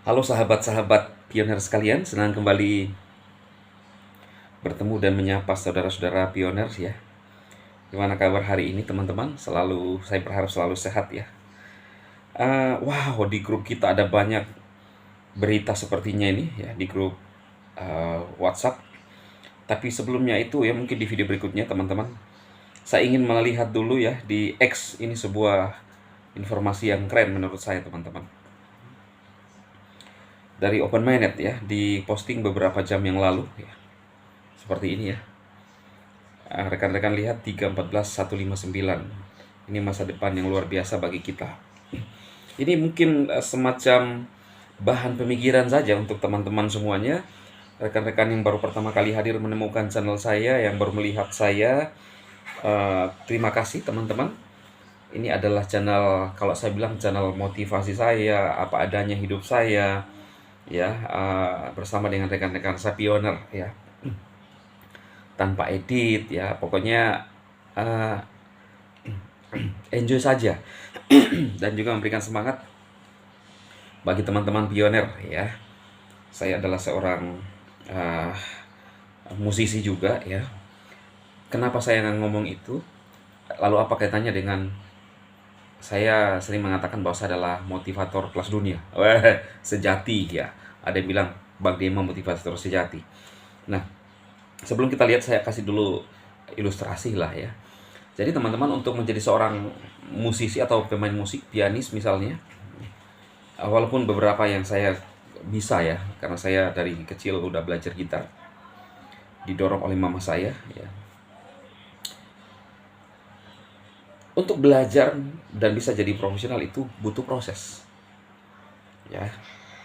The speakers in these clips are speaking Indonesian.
Halo sahabat-sahabat pioner sekalian, senang kembali bertemu dan menyapa saudara-saudara pioner ya. Gimana kabar hari ini teman-teman? Saya berharap selalu sehat ya. Wow, di grup kita ada banyak berita sepertinya ini ya di grup WhatsApp. Tapi sebelumnya itu ya mungkin di video berikutnya teman-teman, saya ingin melihat dulu ya di X ini sebuah informasi yang keren menurut saya teman-teman. Dari Open Mainnet ya, di posting beberapa jam yang lalu ya. Seperti ini ya. Rekan-rekan lihat 314159. Ini masa depan yang luar biasa bagi kita. Ini mungkin semacam bahan pemikiran saja untuk teman-teman semuanya. Rekan-rekan yang baru pertama kali hadir menemukan channel saya, yang baru melihat saya, terima kasih teman-teman. Ini adalah channel, kalau saya bilang channel motivasi saya, apa adanya hidup saya, ya, bersama dengan rekan-rekan saya pioner ya, tanpa edit ya, pokoknya enjoy saja dan juga memberikan semangat bagi teman-teman pioner ya. Saya adalah seorang musisi juga ya. Kenapa saya ngomong itu? Lalu apa kaitannya dengan saya sering mengatakan bahwa saya adalah motivator kelas dunia? Sejati ya. Ada yang bilang Bang Dema motivator sejati. Nah, sebelum kita lihat saya kasih dulu ilustrasi lah ya. Jadi teman-teman, untuk menjadi seorang musisi atau pemain musik, pianis misalnya, walaupun beberapa yang saya bisa ya, karena saya dari kecil udah belajar gitar, didorong oleh mama saya ya. Untuk belajar dan bisa jadi profesional itu butuh proses ya.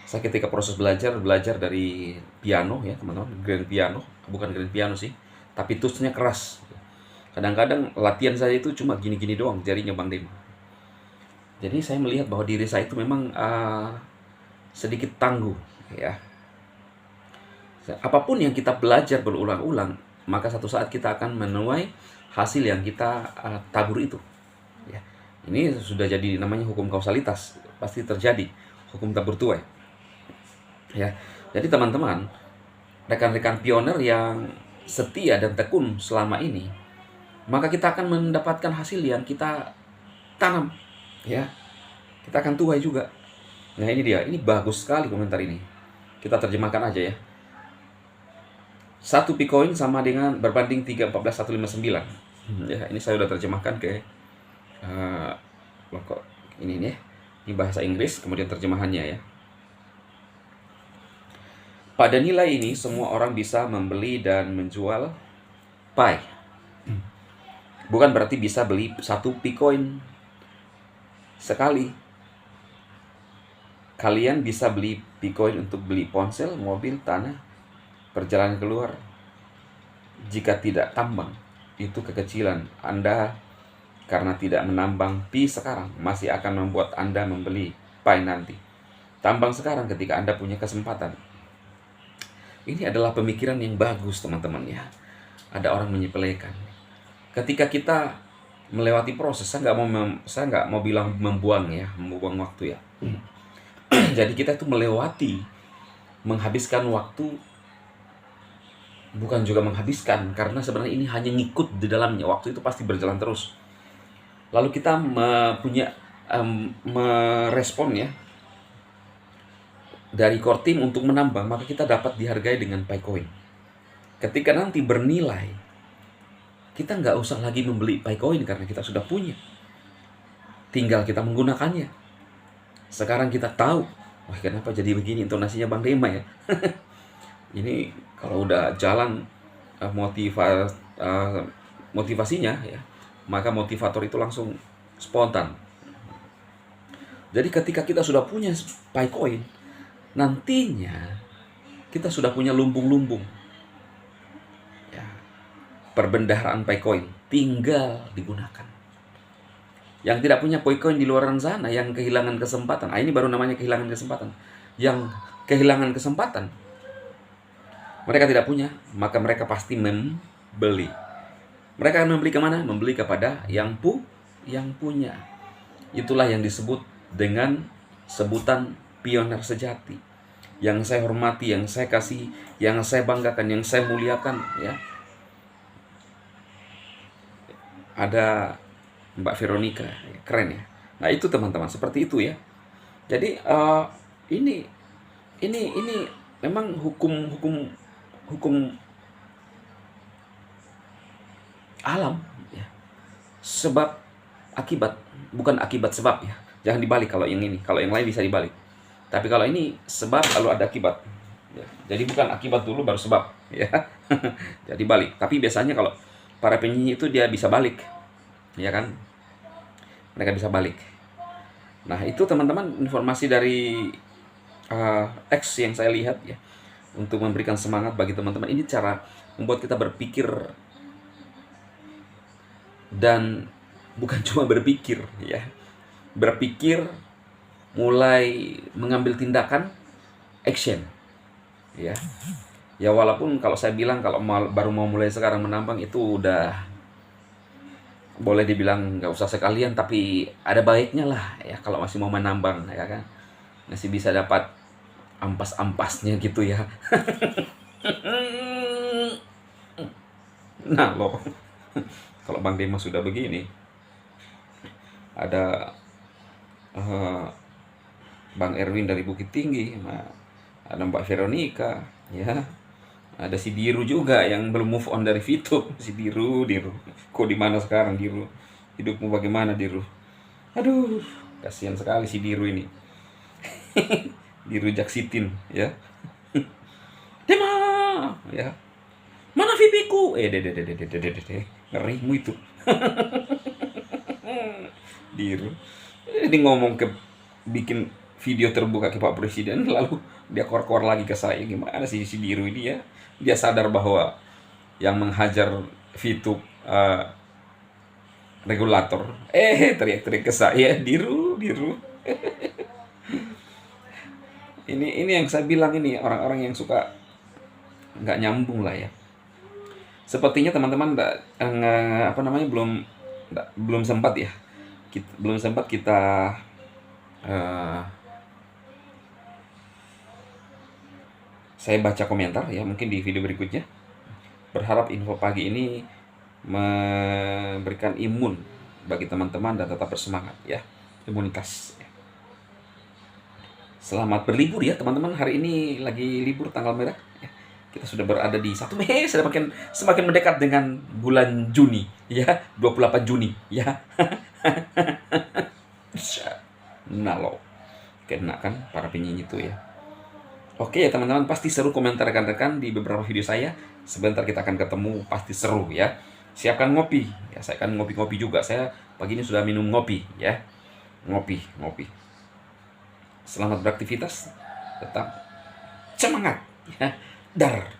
Saya ketika proses belajar dari piano ya teman-teman, grand piano, bukan grand piano sih, tapi tutsnya keras. Kadang-kadang latihan saya itu cuma gini-gini doang jarinya Bang Dem. Jadi saya melihat bahwa diri saya itu memang sedikit tangguh ya. Apapun yang kita belajar berulang-ulang, maka satu saat kita akan menuai hasil yang kita tabur itu. Ya. Ini sudah jadi namanya hukum kausalitas, pasti terjadi hukum tabur tuai. Ya. Jadi teman-teman, rekan-rekan pioner yang setia dan tekun selama ini, maka kita akan mendapatkan hasil yang kita tanam ya. Kita akan tuai juga. Nah ini dia, ini bagus sekali komentar ini. Kita terjemahkan aja ya. 1 Bitcoin sama dengan berbanding 314.159. Ya, ini saya udah terjemahkan ke kok ini nih. Ini bahasa Inggris, kemudian terjemahannya ya. Pada nilai ini semua orang bisa membeli dan menjual Pi. Bukan berarti bisa beli 1 Bitcoin sekali. Kalian bisa beli Bitcoin untuk beli ponsel, mobil, tanah, perjalanan keluar. Jika tidak tambang, itu kekecilan Anda karena tidak menambang Pi sekarang masih akan membuat Anda membeli Pi nanti. Tambang sekarang ketika Anda punya kesempatan. Ini adalah pemikiran yang bagus teman-teman ya. Ada orang menyepelekan. Ketika kita melewati proses, saya nggak mau bilang membuang ya, membuang waktu ya. Jadi kita itu menghabiskan waktu, bukan juga menghabiskan, karena sebenarnya ini hanya ngikut di dalamnya. Waktu itu pasti berjalan terus. Lalu kita merespon ya dari core team untuk menambang, maka kita dapat dihargai dengan Picoin. Ketika nanti bernilai, kita nggak usah lagi membeli Picoin karena kita sudah punya. Tinggal kita menggunakannya. Sekarang kita tahu, wah kenapa jadi begini intonasinya Bang Dema ya. Ini kalau udah jalan motivasinya ya, maka motivator itu langsung spontan. Jadi ketika kita sudah punya Picoin, nantinya kita sudah punya lumbung-lumbung ya, perbendaharaan Picoin, tinggal digunakan. Yang tidak punya Picoin di luar sana, yang kehilangan kesempatan, ini baru namanya kehilangan kesempatan. Yang kehilangan kesempatan, mereka tidak punya, maka mereka pasti membeli. Mereka akan membeli kemana? Membeli kepada yang punya. Itulah yang disebut dengan sebutan pioner sejati. yang saya hormati, yang saya kasih, yang saya banggakan, yang saya muliakan, ya. Ada Mbak Veronica, keren ya. Nah itu teman-teman, seperti itu ya. Jadi ini ini memang hukum hukum hukum alam ya. Sebab akibat, bukan akibat sebab ya. Jangan dibalik kalau yang ini, kalau yang lain bisa dibalik. Tapi kalau ini sebab lalu ada akibat. Ya. Jadi bukan akibat dulu baru sebab ya. Jadi balik. Tapi biasanya kalau para penyanyi itu dia bisa balik. Ya kan? Mereka bisa balik. Nah, itu teman-teman informasi dari X yang saya lihat ya. Untuk memberikan semangat bagi teman-teman. Ini cara membuat kita berpikir dan bukan cuma berpikir ya. Berpikir, mulai mengambil tindakan, action ya. Ya walaupun kalau saya bilang kalau baru mau mulai sekarang menambang itu udah boleh dibilang nggak usah sekalian, tapi ada baiknya lah ya kalau masih mau menambang ya kan, masih bisa dapat ampas-ampasnya gitu ya. Nah loh, kalau Bang Demas sudah begini, ada Bang Erwin dari Bukit Tinggi, ada Mbak Veronica, ya, ada si Diru juga yang belum move on dari Vito. Si Diru, kok di mana sekarang Diru? Hidupmu bagaimana Diru? Aduh, kasihan sekali si Diru ini. Diru Jaksitin, ya. Dema, ya. Mana Vipiku? Ngerimu itu. Diru. Ini ngomong ke bikin video terbuka ke Pak Presiden, lalu dia kor-kor lagi ke saya. Gimana sih si Diru ini ya? Dia sadar bahwa yang menghajar Vito regulator. Teriak-teriak ke saya, Diru. Ini yang saya bilang, ini orang-orang yang suka nggak nyambung lah ya. Sepertinya teman-teman belum sempat ya. Belum sempat kita saya baca komentar ya, mungkin di video berikutnya. Berharap info pagi ini memberikan imun bagi teman-teman dan tetap bersemangat ya, imunitas. Selamat berlibur ya teman-teman, hari ini lagi libur tanggal merah ya. Kita sudah berada di 1 Mei, semakin mendekat dengan bulan Juni ya, 28 Juni ya. Nah lo, kena kan para penyanyi itu ya. Oke ya teman-teman, pasti seru komentar rekan-rekan di beberapa video saya. Sebentar kita akan ketemu, pasti seru ya. Siapkan ngopi ya, saya akan ngopi-ngopi juga. Saya pagi ini sudah minum ngopi ya. Ngopi. Selamat beraktivitas, tetap semangat ya. Dar.